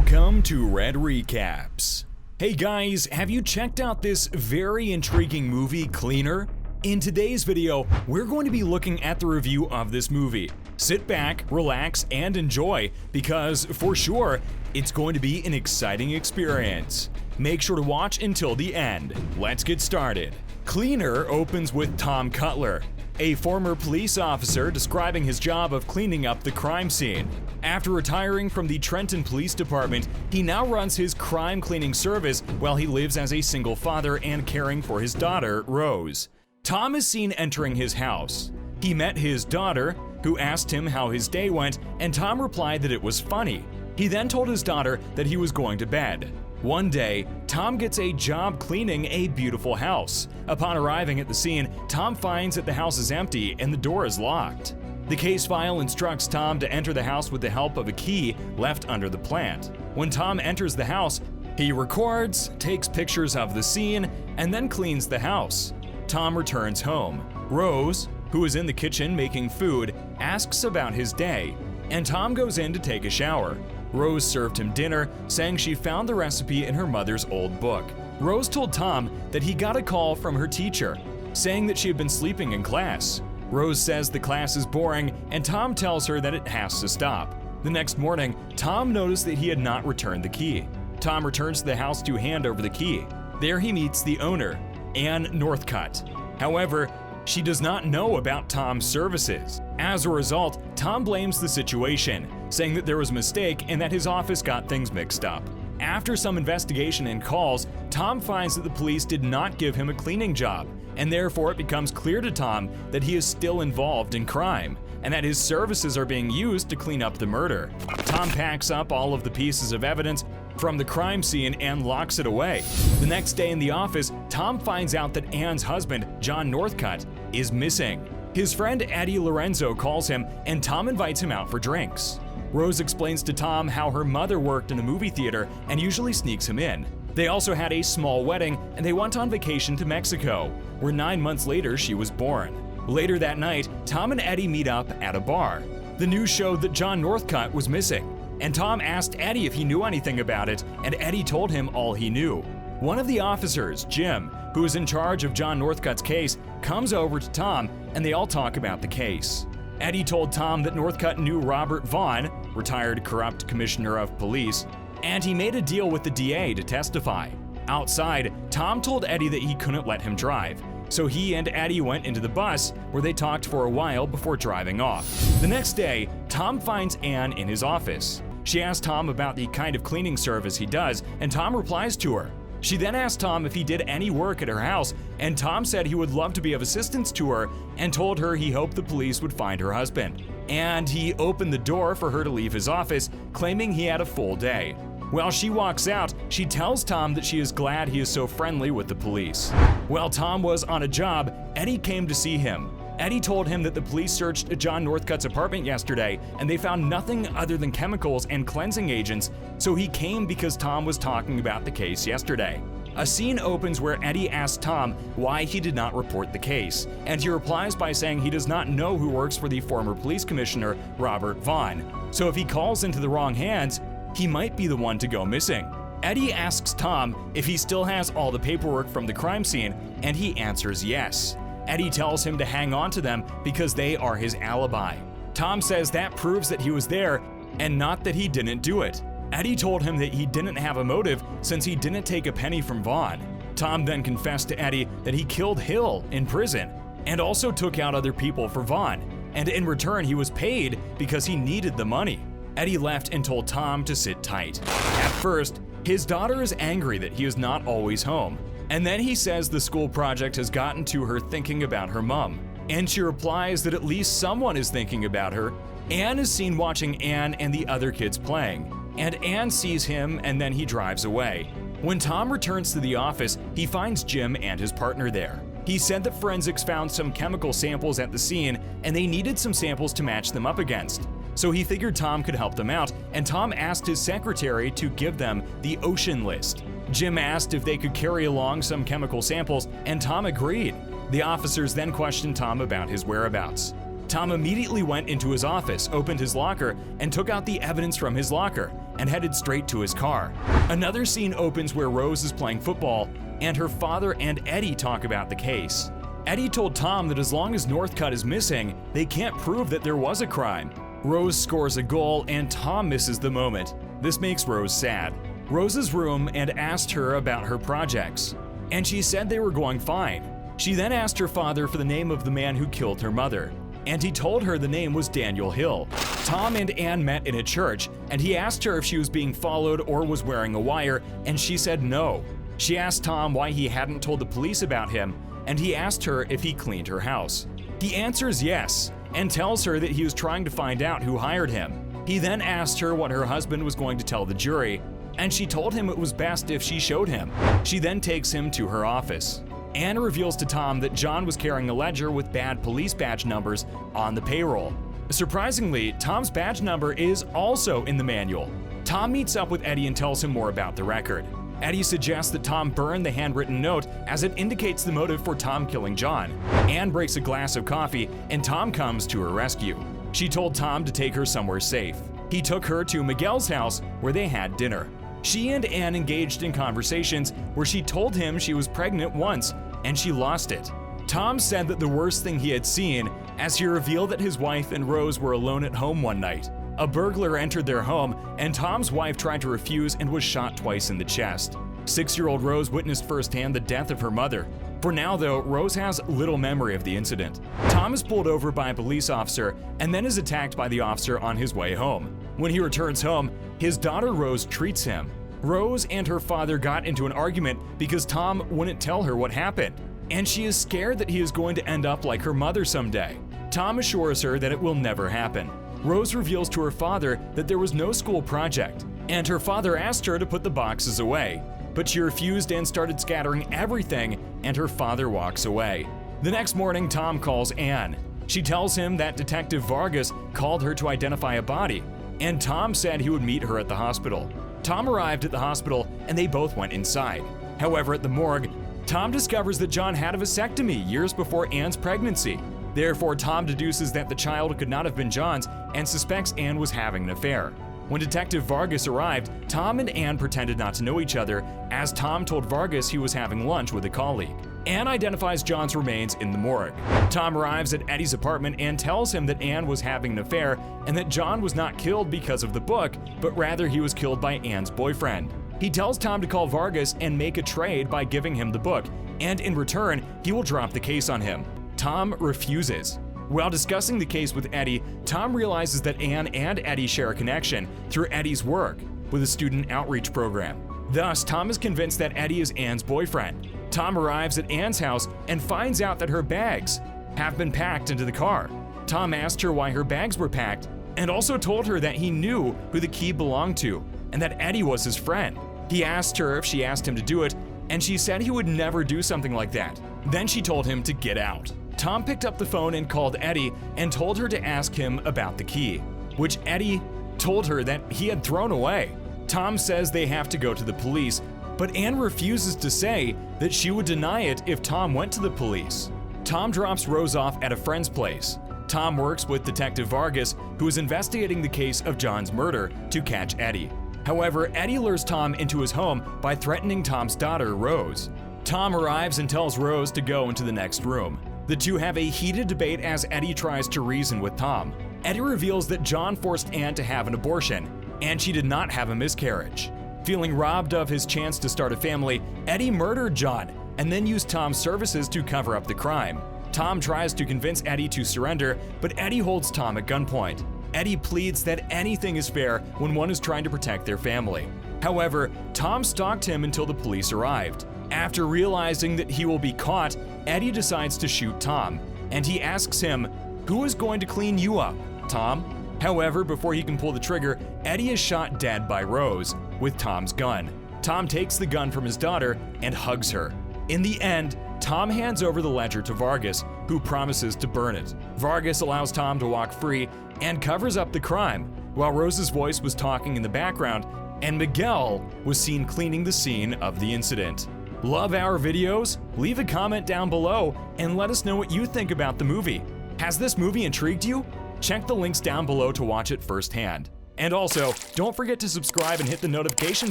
Welcome to Red Recaps. Hey guys, have you checked out this very intriguing movie, Cleaner? In today's video, we're going to be looking at the review of this movie. Sit back, relax, and enjoy, because for sure, it's going to be an exciting experience. Make sure to watch until the end. Let's get started. Cleaner opens with Tom Cutler, a former police officer describing his job of cleaning up the crime scene. After retiring from the Trenton Police Department, he now runs his crime cleaning service while he lives as a single father and caring for his daughter, Rose. Tom is seen entering his house. He met his daughter, who asked him how his day went, and Tom replied that it was funny. He then told his daughter that he was going to bed. One day, Tom gets a job cleaning a beautiful house. Upon arriving at the scene, Tom finds that the house is empty and the door is locked. The case file instructs Tom to enter the house with the help of a key left under the plant. When Tom enters the house, he records, takes pictures of the scene, and then cleans the house. Tom returns home. Rose, who is in the kitchen making food, asks about his day, and Tom goes in to take a shower. Rose served him dinner, saying she found the recipe in her mother's old book. Rose told Tom that he got a call from her teacher, saying that she had been sleeping in class. Rose says the class is boring, and Tom tells her that it has to stop. The next morning, Tom noticed that he had not returned the key. Tom returns to the house to hand over the key. There he meets the owner, Ann Northcutt. However, she does not know about Tom's services. As a result, Tom blames the situation, saying that there was a mistake and that his office got things mixed up. After some investigation and calls, Tom finds that the police did not give him a cleaning job, and therefore it becomes clear to Tom that he is still involved in crime, and that his services are being used to clean up the murder. Tom packs up all of the pieces of evidence from the crime scene and locks it away. The next day in the office, Tom finds out that Ann's husband, John Northcutt, is missing. His friend Eddie Lorenzo calls him, and Tom invites him out for drinks. Rose explains to Tom how her mother worked in a movie theater and usually sneaks him in. They also had a small wedding, and they went on vacation to Mexico, where 9 months later she was born. Later that night, Tom and Eddie meet up at a bar. The news showed that John Northcutt was missing, and Tom asked Eddie if he knew anything about it, and Eddie told him all he knew. One of the officers, Jim, who is in charge of John Northcutt's case, comes over to Tom, and they all talk about the case. Eddie told Tom that Northcutt knew Robert Vaughn, retired corrupt commissioner of police, and he made a deal with the DA to testify. Outside, Tom told Eddie that he couldn't let him drive, so he and Eddie went into the bus, where they talked for a while before driving off. The next day, Tom finds Ann in his office. She asks Tom about the kind of cleaning service he does, and Tom replies to her. She then asked Tom if he did any work at her house, and Tom said he would love to be of assistance to her and told her he hoped the police would find her husband. And he opened the door for her to leave his office, claiming he had a full day. While she walks out, she tells Tom that she is glad he is so friendly with the police. While Tom was on a job, Eddie came to see him. Eddie told him that the police searched John Northcutt's apartment yesterday, and they found nothing other than chemicals and cleansing agents, so he came because Tom was talking about the case yesterday. A scene opens where Eddie asks Tom why he did not report the case, and he replies by saying he does not know who works for the former police commissioner, Robert Vaughn. So if he calls into the wrong hands, he might be the one to go missing. Eddie asks Tom if he still has all the paperwork from the crime scene, and he answers yes. Eddie tells him to hang on to them because they are his alibi. Tom says that proves that he was there and not that he didn't do it. Eddie told him that he didn't have a motive since he didn't take a penny from Vaughn. Tom then confessed to Eddie that he killed Hill in prison and also took out other people for Vaughn, and in return he was paid because he needed the money. Eddie left and told Tom to sit tight. At first, his daughter is angry that he is not always home, and then he says the school project has gotten to her thinking about her mom, and she replies that at least someone is thinking about her. Ann is seen watching Ann and the other kids playing, and Ann sees him and then he drives away. When Tom returns to the office, he finds Jim and his partner there. He said that forensics found some chemical samples at the scene and they needed some samples to match them up against. So he figured Tom could help them out, and Tom asked his secretary to give them the ocean list. Jim asked if they could carry along some chemical samples, and Tom agreed. The officers then questioned Tom about his whereabouts. Tom immediately went into his office, opened his locker, and took out the evidence from his locker, and headed straight to his car. Another scene opens where Rose is playing football, and her father and Eddie talk about the case. Eddie told Tom that as long as Northcutt is missing, they can't prove that there was a crime. Rose scores a goal, and Tom misses the moment. This makes Rose sad. Rose's room and asked her about her projects, and she said they were going fine. She then asked her father for the name of the man who killed her mother, and he told her the name was Daniel Hill. Tom and Ann met in a church, and he asked her if she was being followed or was wearing a wire, and she said no. She asked Tom why he hadn't told the police about him, and he asked her if he cleaned her house. He answers yes, and tells her that he was trying to find out who hired him. He then asked her what her husband was going to tell the jury, and she told him it was best if she showed him. She then takes him to her office. Ann reveals to Tom that John was carrying a ledger with bad police badge numbers on the payroll. Surprisingly, Tom's badge number is also in the manual. Tom meets up with Eddie and tells him more about the record. Eddie suggests that Tom burn the handwritten note as it indicates the motive for Tom killing John. Ann breaks a glass of coffee, and Tom comes to her rescue. She told Tom to take her somewhere safe. He took her to Miguel's house, where they had dinner. She and Ann engaged in conversations where she told him she was pregnant once, and she lost it. Tom said that the worst thing he had seen, as he revealed that his wife and Rose were alone at home one night. A burglar entered their home, and Tom's wife tried to refuse and was shot twice in the chest. 6-year-old Rose witnessed firsthand the death of her mother. For now, though, Rose has little memory of the incident. Tom is pulled over by a police officer and then is attacked by the officer on his way home. When he returns home, his daughter Rose treats him. Rose and her father got into an argument because Tom wouldn't tell her what happened, and she is scared that he is going to end up like her mother someday. Tom assures her that it will never happen. Rose reveals to her father that there was no school project, and her father asked her to put the boxes away, but she refused and started scattering everything, and her father walks away. The next morning, Tom calls Ann. She tells him that Detective Vargas called her to identify a body, and Tom said he would meet her at the hospital. Tom arrived at the hospital, and they both went inside. However, at the morgue, Tom discovers that John had a vasectomy years before Ann's pregnancy. Therefore, Tom deduces that the child could not have been John's and suspects Ann was having an affair. When Detective Vargas arrived, Tom and Ann pretended not to know each other, as Tom told Vargas he was having lunch with a colleague. Ann identifies John's remains in the morgue. Tom arrives at Eddie's apartment and tells him that Ann was having an affair and that John was not killed because of the book, but rather he was killed by Ann's boyfriend. He tells Tom to call Vargas and make a trade by giving him the book, and in return, he will drop the case on him. Tom refuses. While discussing the case with Eddie, Tom realizes that Ann and Eddie share a connection through Eddie's work with a student outreach program. Thus, Tom is convinced that Eddie is Ann's boyfriend. Tom arrives at Ann's house and finds out that her bags have been packed into the car. Tom asked her why her bags were packed and also told her that he knew who the key belonged to and that Eddie was his friend. He asked her if she asked him to do it, and she said he would never do something like that. Then she told him to get out. Tom picked up the phone and called Eddie and told her to ask him about the key, which Eddie told her that he had thrown away. Tom says they have to go to the police, but Ann refuses to say that she would deny it if Tom went to the police. Tom drops Rose off at a friend's place. Tom works with Detective Vargas, who is investigating the case of John's murder, to catch Eddie. However, Eddie lures Tom into his home by threatening Tom's daughter, Rose. Tom arrives and tells Rose to go into the next room. The two have a heated debate as Eddie tries to reason with Tom. Eddie reveals that John forced Ann to have an abortion, and she did not have a miscarriage. Feeling robbed of his chance to start a family, Eddie murdered John and then used Tom's services to cover up the crime. Tom tries to convince Eddie to surrender, but Eddie holds Tom at gunpoint. Eddie pleads that anything is fair when one is trying to protect their family. However, Tom stalked him until the police arrived. After realizing that he will be caught, Eddie decides to shoot Tom, and he asks him, "Who is going to clean you up, Tom?" However, before he can pull the trigger, Eddie is shot dead by Rose with Tom's gun. Tom takes the gun from his daughter and hugs her. In the end, Tom hands over the ledger to Vargas, who promises to burn it. Vargas allows Tom to walk free and covers up the crime, while Rose's voice was talking in the background and Miguel was seen cleaning the scene of the incident. Love our videos? Leave a comment down below and let us know what you think about the movie. Has this movie intrigued you? Check the links down below to watch it firsthand. And also, don't forget to subscribe and hit the notification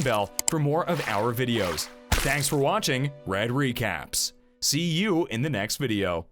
bell for more of our videos. Thanks for watching Red Recaps. See you in the next video.